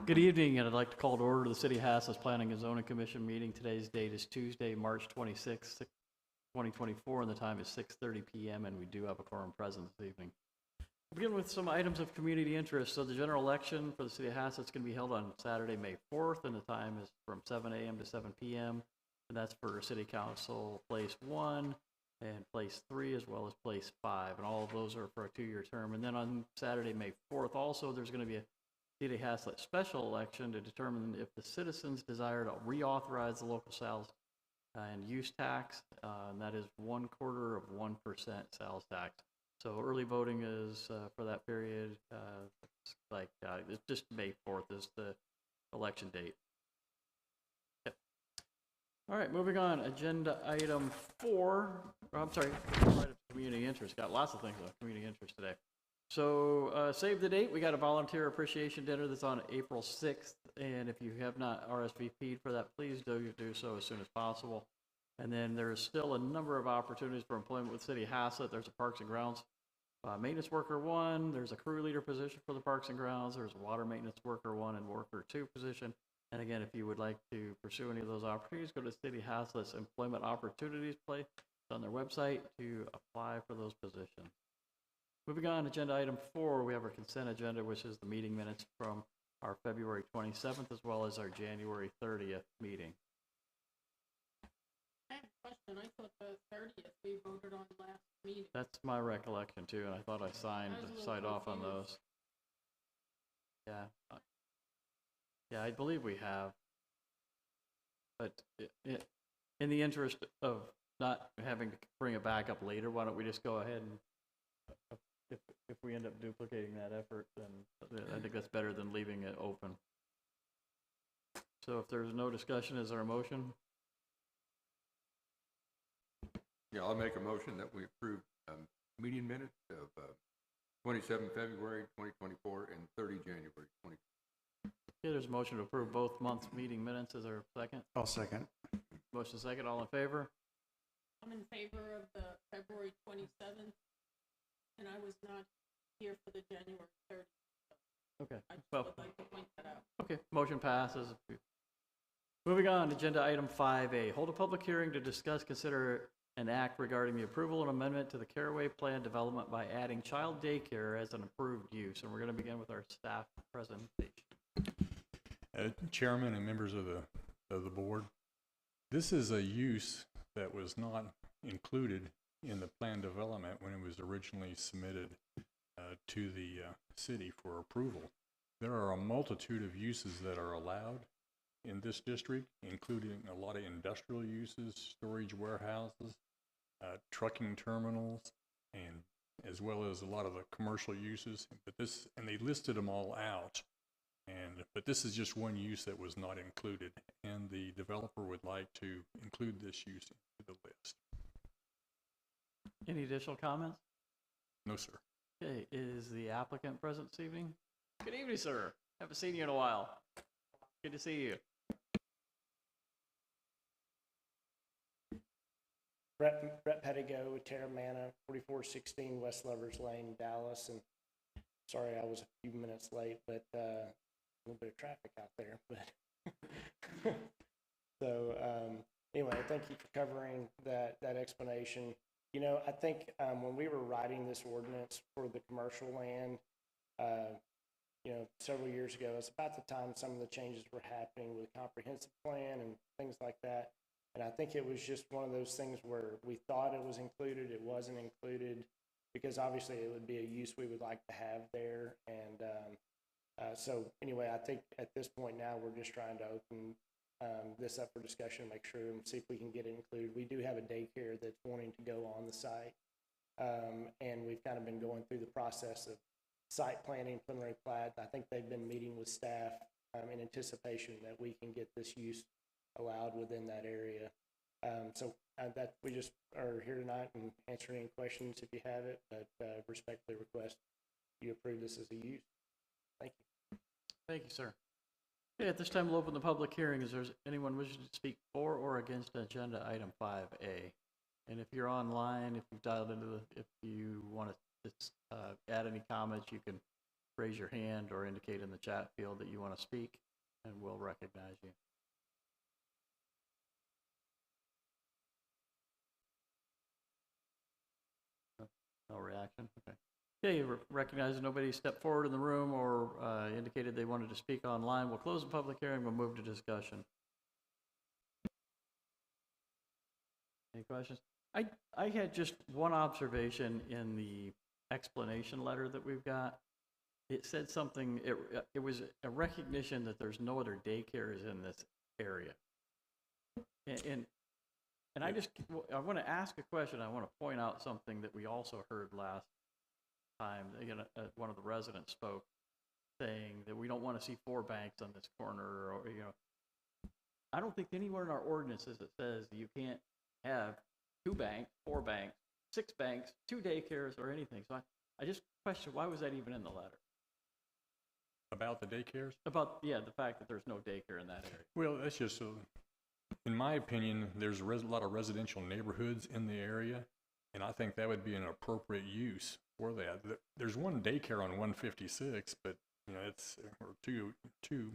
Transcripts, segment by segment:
Good evening, and I'd like to call to order the City of Haslet Planning and Zoning Commission meeting. Today's date is Tuesday, March 26, 2024, and the time is 6:30 p.m., and we do have a quorum present this evening. We'll begin with some items of community interest. So the general election for the City of Haslet is going to be held on Saturday, May 4th, and the time is from 7 a.m. to 7 p.m., and that's for City Council Place 1 and Place 3, as well as Place 5, and all of those are for a 2-year term. And then on Saturday, May 4th, also, there's going to be a City of Haslet special election to determine if the citizens desire to reauthorize the local sales and use tax, and that is 1/4% sales tax. So early voting is for that period. It's just May 4th is the election date. Yep. All right, moving on. Agenda item 4. I'm sorry, community interest. Got lots of things on community interest today. So save the date. We got a volunteer appreciation dinner that's on April 6th. And if you have not RSVP'd for that, please do so as soon as possible. And then there's still a number of opportunities for employment with City of Haslet. There's a Parks and Grounds maintenance worker 1. There's a crew leader position for the Parks and Grounds. There's a water maintenance worker 1 and worker 2 position. And again, if you would like to pursue any of those opportunities, go to City of Haslet's employment opportunities place on their website to apply for those positions. Moving on, agenda item 4, we have our consent agenda, which is the meeting minutes from our February 27th as well as our January 30th meeting. I have a question. I thought the 30th we voted on last meeting. That's my recollection too, and I thought I signed off on those. Yeah, I believe we have. But in the interest of not having to bring it back up later, why don't we just go ahead and if we end up duplicating that effort, then I think that's better than leaving it open. So if there's no discussion, is there a motion? Yeah, I'll make a motion that we approve meeting minutes of 27 February 2024 and 30 January 2024. Okay, there's a motion to approve both months' meeting minutes. Is there a second? I'll second. Motion second. All in favor? I'm in favor of the February 27th, and I was not here for the January 30th. Okay. I just Well, would like to point that out. okay, motion passes. Moving on, agenda item 5A, hold a public hearing to discuss, consider, and act regarding the approval and amendment to the Caraway Plan development by adding child daycare as an approved use. And we're going to begin with our staff presentation. Chairman and members of the board, this is a use that was not included in the plan development when it was originally submitted to the city for approval. There are a multitude of uses that are allowed in this district, including a lot of industrial uses, storage warehouses, trucking terminals, and as well as a lot of the commercial uses. And they listed them all out. But this is just one use that was not included, and the developer would like to include this use into the list. Any additional comments? No, sir. Okay, is the applicant present this evening? Good evening, sir. Haven't seen you in a while. Good to see you. Brett Pettigo with Terramana, 4416 West Lovers Lane, Dallas. And sorry I was a few minutes late, but a little bit of traffic out there. But so anyway, thank you for covering that explanation. You know, I think when we were writing this ordinance for the commercial land, you know, several years ago, it's about the time some of the changes were happening with the comprehensive plan and things like that. And I think it was just one of those things where we thought it was included, it wasn't included, because obviously it would be a use we would like to have there. And so anyway, I think at this point now we're just trying to open this up for discussion, make sure and see if we can get it included. We do have a daycare that's wanting to go on the site, and we've kind of been going through the process of site planning, preliminary plat. I think they've been meeting with staff in anticipation that we can get this use allowed within that area. So that we just are here tonight and answer any questions if you have it, but respectfully request you approve this as a use. Thank you. Thank you, sir. Okay, at this time, we'll open the public hearing. Is there anyone wishing to speak for or against agenda item 5A? And if you're online, if you've dialed into if you want to add any comments, you can raise your hand or indicate in the chat field that you want to speak, and we'll recognize you. No reaction? Okay. Okay, recognizing nobody stepped forward in the room or indicated they wanted to speak online, we'll close the public hearing, we'll move to discussion. Any questions? I had just one observation in the explanation letter that we've got. It said something, it was a recognition that there's no other daycares in this area. And I want to ask a question. I want to point out something that we also heard last time. Again, one of the residents spoke, saying that we don't want to see 4 banks on this corner, or I don't think anywhere in our ordinances it says you can't have 2 banks, 4 banks, 6 banks, 2 daycares, or anything. So I just question, why was that even in the letter? About the daycares? About, yeah, the fact that there's no daycare in that area. Well, that's just, in my opinion, there's a lot of residential neighborhoods in the area, and I think that would be an appropriate use for that. There's one daycare on 156, but, it's, or two,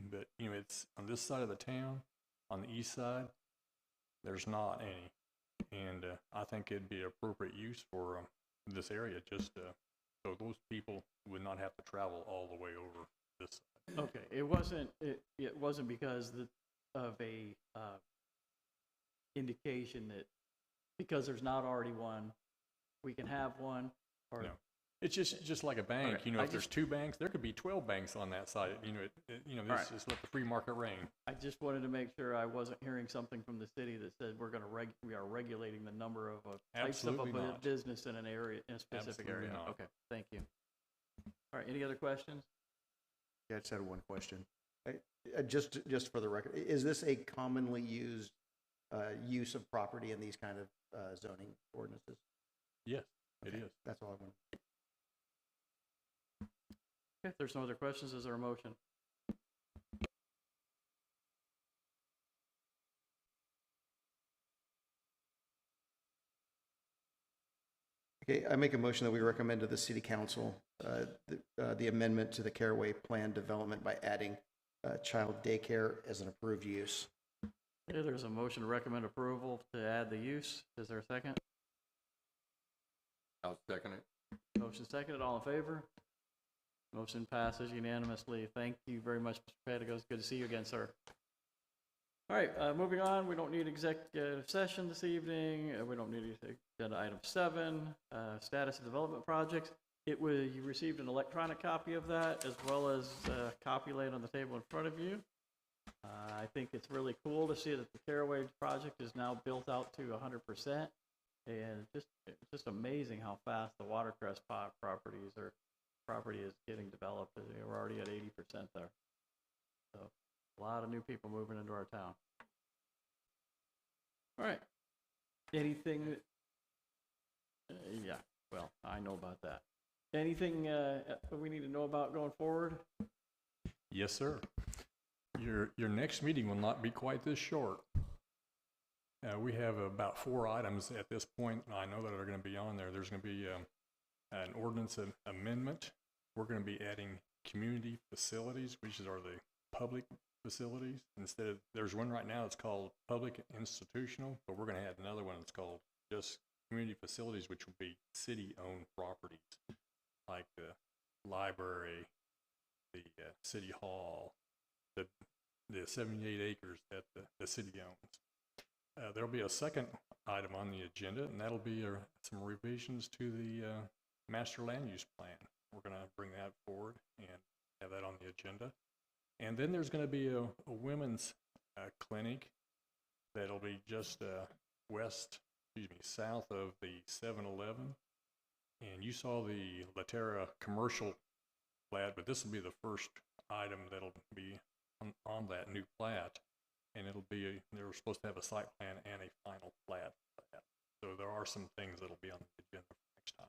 but, it's on this side of the town, on the east side, there's not any. And I think it'd be appropriate use for this area, just so those people would not have to travel all the way over this side. Okay, it wasn't because of a indication that because there's not already one, we can have one, or no. It's just like a bank. Okay. If there's 2 banks, there could be 12 banks on that side. This just let the free market reign. I just wanted to make sure I wasn't hearing something from the city that said we are regulating the number of types of Absolutely not. business in an area, in a specific Absolutely area. not. Okay, thank you. All right, any other questions? Yeah, I just had one question. Just for the record, is this a commonly used use of property in these kind of zoning ordinances? Yes, it is. That's all I want. Okay, if there's no other questions, is there a motion? Okay, I make a motion that we recommend to the city council the amendment to the Caraway Plan development by adding child daycare as an approved use. Okay, there's a motion to recommend approval to add the use. Is there a second? I'll second it. Motion seconded, all in favor? Motion passes unanimously. Thank you very much, Mr. Patigos. Good to see you again, sir. All right, moving on. We don't need executive session this evening. We don't need agenda item 7, status of development projects. You received an electronic copy of that, as well as a copy laid on the table in front of you. I think it's really cool to see that the Caraway project is now built out to 100%, and it's just amazing how fast the Watercress property is getting developed. We're already at 80% there. So a lot of new people moving into our town. All right. Anything? Yeah, well, I know about that. Anything we need to know about going forward? Yes, sir. Your next meeting will not be quite this short. We have about 4 items at this point. I know that are going to be on there. There's going to be an ordinance amendment. We're going to be adding community facilities, which are the public facilities. There's one right now that's called public institutional, but we're going to add another one that's called just community facilities, which will be city-owned properties, like the library, the city hall, the 78 acres that the city owns. There'll be a second item on the agenda, and that'll be some revisions to the master land use plan. We're going to bring that forward and have that on the agenda. And then there's going to be a women's clinic that'll be just south of the 7-Eleven. And you saw the Laterra commercial plat, but this will be the first item that'll be on that new plat. And they were supposed to have a site plan and a final plat for that. So there are some things that'll be on the agenda for next time.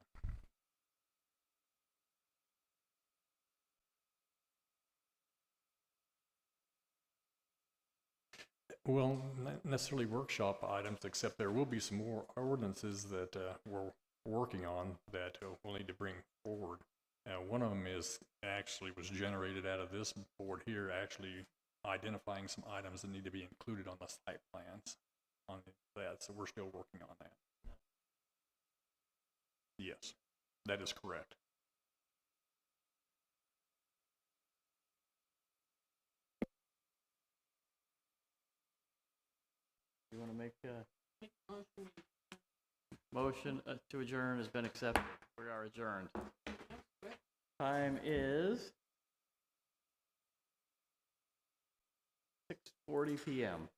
Well, not necessarily workshop items, except there will be some more ordinances that we're working on that we'll need to bring forward. One of them is actually was generated out of this board here, actually identifying some items that need to be included on the site plans on that, so we're still working on that. Yes, that is correct. You want to make a Make a motion. motion to adjourn has been accepted. We are adjourned. Time is 6:40 PM.